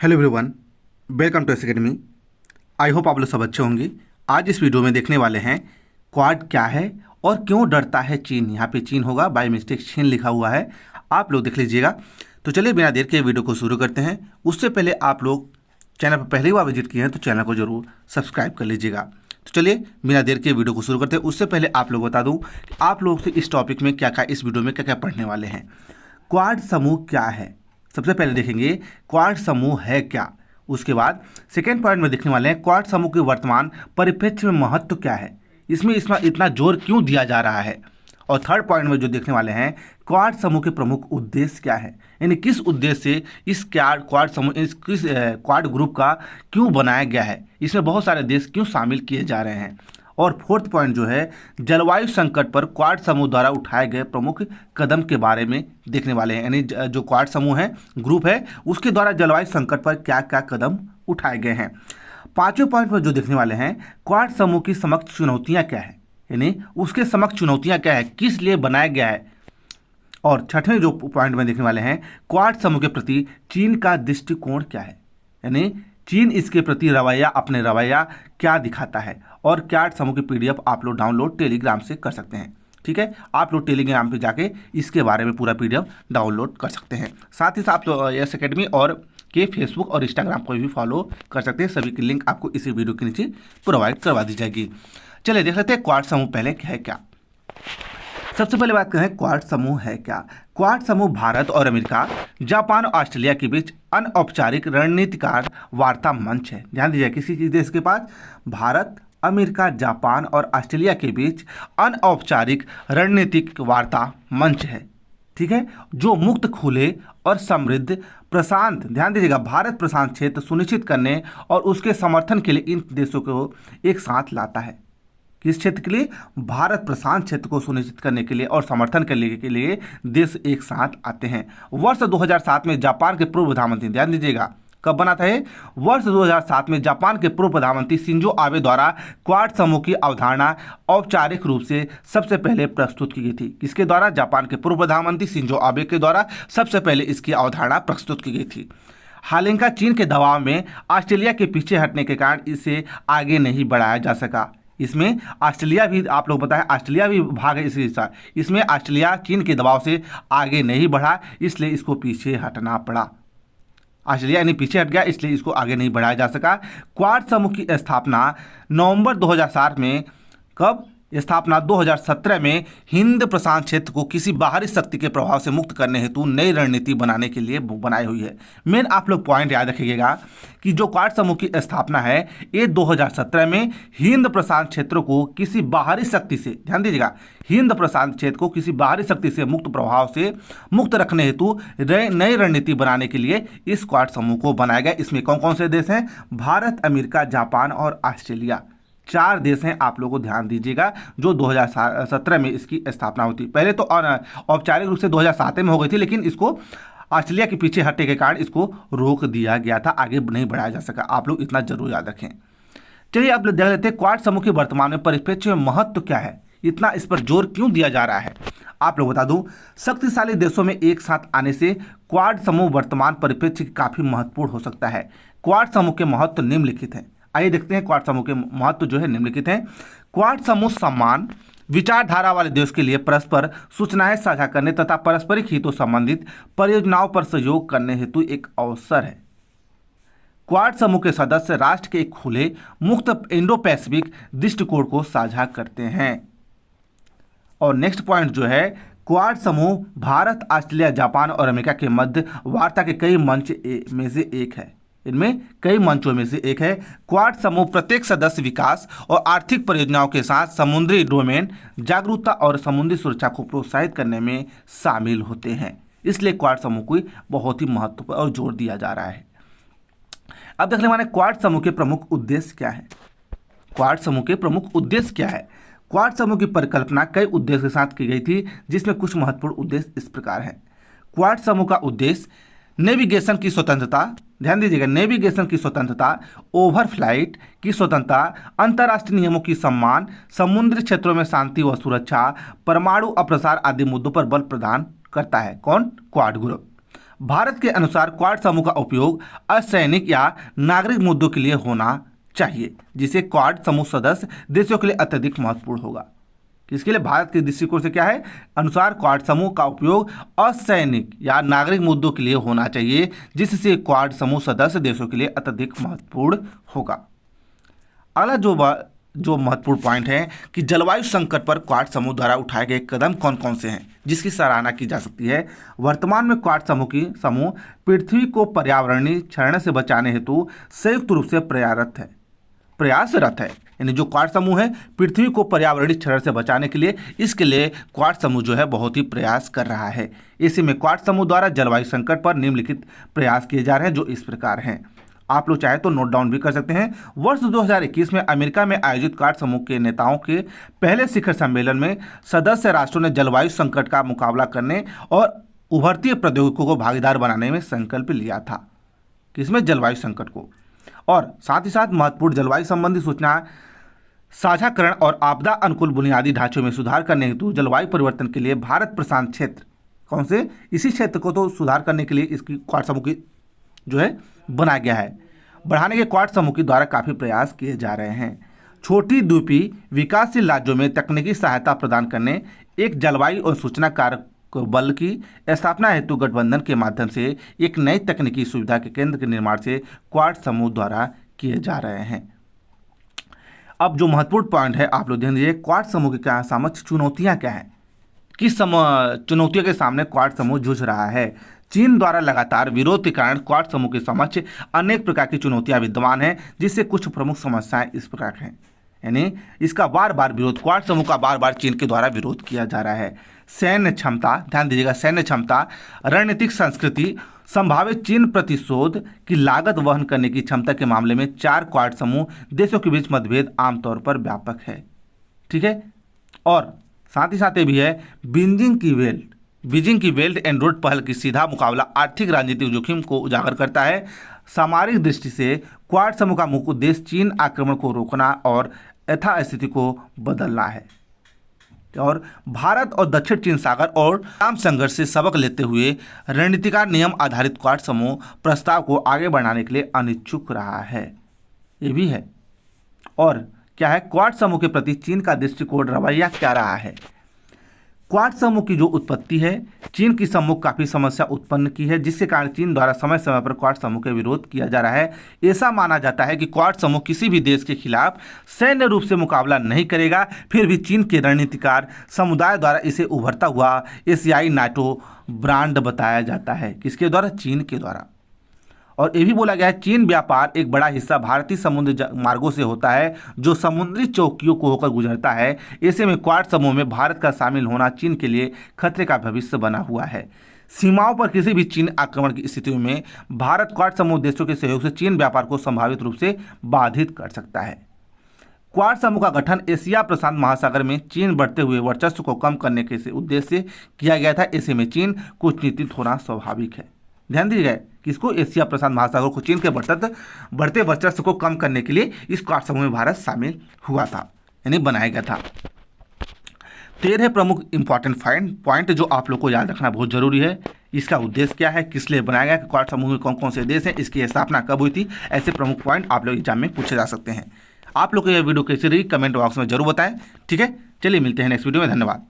Hello everyone, welcome to S academy. I hope आप लोग सब अच्छे होंगे। आज इस वीडियो में देखने वाले हैं क्वाड क्या है और क्यों डरता है चीन। यहाँ पे चीन होगा, बाय मिस्टेक चीन लिखा हुआ है, आप लोग देख लीजिएगा। तो चलिए बिना देर के वीडियो को शुरू करते हैं। उससे पहले आप लोग चैनल पर पहली बार विजिट किए हैं तो चैनल को जरूर सब्सक्राइब कर लीजिएगा। तो चलिए बिना देर के वीडियो को शुरू करते हैं। उससे पहले आप लोग बता दूँ कि आप लोग से इस टॉपिक में क्या क्या, इस वीडियो में क्या क्या पढ़ने वाले हैं। क्वाड समूह क्या है, सबसे पहले देखेंगे क्वाड समूह है क्या। उसके बाद सेकेंड पॉइंट में देखने वाले हैं क्वाड समूह के वर्तमान परिप्रेक्ष्य में महत्व क्या है, इसमें इतना जोर क्यों दिया जा रहा है। और थर्ड पॉइंट में जो देखने वाले हैं क्वाड समूह के प्रमुख उद्देश्य क्या है, यानी किस उद्देश्य से इस क्वाड समूह, किस क्वाड ग्रुप का क्यों बनाया गया है, इसमें बहुत सारे देश क्यों शामिल किए जा रहे हैं। और फोर्थ पॉइंट जो है जलवायु संकट पर क्वाड समूह द्वारा उठाए गए प्रमुख कदम के बारे में देखने वाले हैं, यानी जो क्वाड समूह है, ग्रुप है, उसके द्वारा जलवायु संकट पर क्या क्या कदम उठाए गए हैं। पांचवें पॉइंट में जो देखने वाले हैं क्वाड समूह की समक्ष चुनौतियां क्या है, यानी उसके समक्ष चुनौतियां क्या है, किस लिए बनाया गया है। और छठवें जो पॉइंट में देखने वाले हैं क्वाड समूह के प्रति चीन का दृष्टिकोण क्या है, यानी चीन इसके प्रति रवैया, अपने रवैया क्या दिखाता है। और क्वाड समूह की पीडीएफ आप लोग डाउनलोड टेलीग्राम से कर सकते हैं। ठीक है, आप लोग टेलीग्राम पे जाके इसके बारे में पूरा पीडीएफ डाउनलोड कर सकते हैं। साथ ही साथ आप लोग एस अकेडमी और के फेसबुक और इंस्टाग्राम को भी फॉलो कर सकते हैं। सभी की लिंक आपको इसी वीडियो के नीचे प्रोवाइड करवा दी जाएगी। चलिए देख लेते हैं क्वाड समूह पहले है क्या। सबसे पहले बात करें क्वाड समूह है क्या। क्वाड समूह भारत और अमेरिका, जापान और ऑस्ट्रेलिया के बीच अनौपचारिक रणनीतिकार वार्ता मंच है। ध्यान दीजिए, किसी देश के पास भारत, अमेरिका, जापान और ऑस्ट्रेलिया के बीच अनौपचारिक रणनीतिक वार्ता मंच है। ठीक है, जो मुक्त, खुले और समृद्ध प्रशांत, ध्यान दीजिएगा, भारत प्रशांत क्षेत्र सुनिश्चित करने और उसके समर्थन के लिए इन देशों को एक साथ लाता है। किस क्षेत्र के लिए? भारत प्रशांत क्षेत्र को सुनिश्चित करने के लिए और समर्थन करने के लिए देश एक साथ आते हैं। वर्ष 2007 में जापान के पूर्व प्रधानमंत्री, ध्यान दीजिएगा, कब बना था ये? वर्ष 2007 में जापान के पूर्व प्रधानमंत्री शिंजो आबे द्वारा क्वाड समूह की अवधारणा औपचारिक रूप से सबसे पहले प्रस्तुत की गई थी। किसके द्वारा? जापान के पूर्व प्रधानमंत्री शिंजो आबे के द्वारा सबसे पहले इसकी अवधारणा प्रस्तुत की गई थी। हालांकि चीन के दबाव में ऑस्ट्रेलिया के पीछे हटने के कारण इसे आगे नहीं बढ़ाया जा सका। इसमें ऑस्ट्रेलिया भी, आप लोग बताएं, ऑस्ट्रेलिया भी भाग है इसी हिस्सा। इसमें ऑस्ट्रेलिया चीन के दबाव से आगे नहीं बढ़ा, इसलिए इसको पीछे हटना पड़ा। ऑस्ट्रेलिया यानी पीछे हट गया, इसलिए इसको आगे नहीं बढ़ाया जा सका। क्वाड समूह की स्थापना नवंबर 2007 में, कब स्थापना? 2017 में हिंद प्रशांत क्षेत्र को किसी बाहरी शक्ति के प्रभाव से मुक्त करने हेतु नई रणनीति बनाने के लिए बनाई हुई है। मेन आप लोग पॉइंट याद रखिएगा कि जो क्वाड समूह की स्थापना है ये 2017 में हिंद प्रशांत क्षेत्र को किसी बाहरी शक्ति से, ध्यान दीजिएगा, हिंद प्रशांत क्षेत्र को किसी बाहरी शक्ति से मुक्त प्रभाव से मुक्त रखने हेतु नई रणनीति बनाने के लिए इस क्वाड समूह को बनाया गया। इसमें कौन कौन से देश हैं? भारत, अमेरिका, जापान और ऑस्ट्रेलिया, 4 देश हैं। आप लोगों को ध्यान दीजिएगा, जो 2017 में इसकी स्थापना हुई थी। पहले तो औपचारिक रूप से 2007 में हो गई थी, लेकिन इसको ऑस्ट्रेलिया के पीछे हटने के कारण इसको रोक दिया गया था, आगे नहीं बढ़ाया जा सका। आप लोग इतना जरूर याद रखें। चलिए आप लोग देख लेते हैं क्वाड समूह के वर्तमान में परिप्रेक्ष्य में महत्व क्या है, इतना इस पर जोर क्यों दिया जा रहा है। आप लोग बता दूं, शक्तिशाली देशों में एक साथ आने से क्वाड समूह वर्तमान परिप्रेक्ष्य काफी महत्वपूर्ण हो सकता है। क्वाड समूह के महत्व निम्नलिखित हैं। आइए देखते हैं क्वाड समूह के महत्व जो है निम्नलिखित हैं। क्वाड समूह समान विचारधारा वाले देश के लिए परस्पर सूचनाएं साझा करने तथा पारस्परिक हितों संबंधित परियोजनाओं पर सहयोग करने हेतु एक अवसर है। क्वाड समूह के सदस्य राष्ट्र के एक खुले, मुक्त इंडो पैसिफिक दृष्टिकोण को साझा करते हैं। और नेक्स्ट पॉइंट जो है, क्वाड समूह भारत, ऑस्ट्रेलिया, जापान और अमेरिका के मध्य वार्ता के कई मंच में से एक है। इनमें कई मंचों में से एक है। क्वाड समूह प्रत्येक सदस्य विकास और आर्थिक परियोजनाओं के साथ समुद्री डोमेन जागरूकता और समुद्री सुरक्षा को प्रोत्साहित करने में शामिल होते हैं। इसलिए क्वाड समूह को बहुत ही महत्व पर और जोर दिया जा रहा है। अब देखने वाले क्वाड समूह के प्रमुख उद्देश्य क्या है। क्वाड समूह के प्रमुख उद्देश्य क्या है? क्वाड समूह की परिकल्पना कई उद्देश्य के साथ की गई थी, जिसमें कुछ महत्वपूर्ण उद्देश्य इस प्रकार है। क्वाड समूह का उद्देश्य नेविगेशन की स्वतंत्रता, ध्यान दीजिएगा, नेविगेशन की स्वतंत्रता, ओवरफ्लाइट की स्वतंत्रता, अंतर्राष्ट्रीय नियमों की सम्मान, समुद्री क्षेत्रों में शांति व सुरक्षा, परमाणु अप्रसार आदि मुद्दों पर बल प्रदान करता है। कौन? Quad group. भारत के अनुसार क्वाड समूह का उपयोग असैनिक या नागरिक मुद्दों के लिए होना चाहिए, जिसे क्वाड समूह सदस्य देशों के लिए अत्यधिक महत्वपूर्ण होगा। इसके लिए भारत के दृष्टिकोण से क्या है, अनुसार क्वाड समूह का उपयोग असैनिक या नागरिक मुद्दों के लिए होना चाहिए, जिससे क्वाड समूह सदस्य देशों के लिए अत्यधिक महत्वपूर्ण होगा। अगला जो महत्वपूर्ण पॉइंट है कि जलवायु संकट पर क्वाड समूह द्वारा उठाए गए कदम कौन कौन से हैं जिसकी सराहना की जा सकती है। वर्तमान में क्वाड समूह पृथ्वी को पर्यावरणीय क्षरण से बचाने हेतु संयुक्त रूप से प्रयासरत है। यानी जो क्वाड समूह है पृथ्वी को पर्यावरणीय क्षरण से बचाने के लिए, इसके लिए क्वाड समूह जो है बहुत ही प्रयास कर रहा है। इसी में क्वाड समूह द्वारा जलवायु संकट पर निम्नलिखित प्रयास किए जा रहे हैं, जो इस प्रकार हैं। आप लोग चाहे तो नोट डाउन भी कर सकते हैं। वर्ष 2021 में अमेरिका में आयोजित क्वाड समूह के नेताओं के पहले शिखर सम्मेलन में सदस्य राष्ट्रों ने जलवायु संकट का मुकाबला करने और उभरती प्रौद्योगिकियों को भागीदार बनाने में संकल्प लिया था। किसमें? जलवायु संकट को। और साथ ही साथ महत्वपूर्ण जलवायु संबंधी सूचना साझाकरण और आपदा अनुकूल बुनियादी ढांचों में सुधार करने हेतु जलवायु परिवर्तन के लिए भारत प्रशांत क्षेत्र, कौन से, इसी क्षेत्र को तो सुधार करने के लिए इसकी क्वाड समूह की जो है बनाया गया है। बढ़ाने के क्वाड समूह के द्वारा काफ़ी प्रयास किए जा रहे हैं। छोटी द्वीपीय विकासशील राज्यों में तकनीकी सहायता प्रदान करने, एक जलवायु और सूचना कारक बल की स्थापना हेतु गठबंधन के माध्यम से एक नई तकनीकी सुविधा के केंद्र के निर्माण से क्वाड समूह द्वारा किए जा रहे हैं। अब जो महत्वपूर्ण पॉइंट है आप लोग ध्यान दीजिए, क्वाड समूह के क्या समक्ष चुनौतियां क्या हैं, किस चुनौतियों के सामने क्वाड समूह जूझ रहा है। चीन द्वारा लगातार विरोध के कारण क्वाड समूह के समक्ष अनेक प्रकार की चुनौतियां विद्यमान हैं, जिससे कुछ प्रमुख समस्याएं इस प्रकार हैं। यानी इसका बार बार विरोध, क्वाड समूह का बार बार चीन के द्वारा विरोध किया जा रहा है। सैन्य क्षमता, ध्यान दीजिएगा, सैन्य क्षमता, रणनीतिक संस्कृति, संभावित चीन प्रतिशोध की लागत वहन करने की क्षमता के मामले में चार क्वाड समूह देशों के बीच मतभेद आमतौर पर व्यापक है। ठीक है। और साथ ही साथ ये भी है, बीजिंग की बेल्ट एंड रोड पहल की सीधा मुकाबला आर्थिक राजनीतिक जोखिम को उजागर करता है। सामरिक दृष्टि से क्वाड समूह का मुख्य उद्देश्य चीन आक्रमण को रोकना और यथास्थिति को बदलना है। और भारत और दक्षिण चीन सागर और आम संघर्ष से सबक लेते हुए रणनीतिकार नियम आधारित क्वाड समूह प्रस्ताव को आगे बढ़ाने के लिए अनिच्छुक रहा है। ये भी है। और क्या है, क्वाड समूह के प्रति चीन का दृष्टिकोण, रवैया क्या रहा है। क्वाड समूह की जो उत्पत्ति है, चीन की सम्मुख काफ़ी समस्या उत्पन्न की है, जिसके कारण चीन द्वारा समय समय पर क्वाड समूह का विरोध किया जा रहा है। ऐसा माना जाता है कि क्वाड समूह किसी भी देश के खिलाफ सैन्य रूप से मुकाबला नहीं करेगा, फिर भी चीन के रणनीतिकार समुदाय द्वारा इसे उभरता हुआ एशियाई नाटो ब्रांड बताया जाता है। किसके द्वारा? चीन के द्वारा। और ये भी बोला गया है, चीन व्यापार एक बड़ा हिस्सा भारतीय समुद्री मार्गों से होता है, जो समुद्री चौकियों को होकर गुजरता है। ऐसे में क्वाड समूह में भारत का शामिल होना चीन के लिए खतरे का भविष्य बना हुआ है। सीमाओं पर किसी भी चीन आक्रमण की स्थिति में भारत क्वाड समूह देशों के सहयोग से चीन व्यापार को संभावित रूप से बाधित कर सकता है। क्वाड समूह का गठन एशिया प्रशांत महासागर में चीन बढ़ते हुए वर्चस्व को कम करने के उद्देश्य से किया गया था। ऐसे में चीन को चिंतित होना स्वाभाविक है। ध्यान दीजिएगा, किसको? एशिया प्रशांत महासागर को चीन के बढ़ते वर्चस्व को कम करने के लिए इस क्वाड समूह में भारत शामिल हुआ था, यानी बनाया गया था। 13 प्रमुख इंपॉर्टेंट पॉइंट जो आप लोग को याद रखना बहुत जरूरी है। इसका उद्देश्य क्या है, किस लिए बनाया गया, क्वाड समूह में कौन कौन से देश हैं, इसकी स्थापना कब हुई थी, ऐसे प्रमुख पॉइंट आप लोग एग्जाम में पूछे जा सकते हैं। आप लोग को यह वीडियो कैसी रही कमेंट बॉक्स में जरूर बताएं। ठीक है, चलिए मिलते हैं नेक्स्ट वीडियो में। धन्यवाद।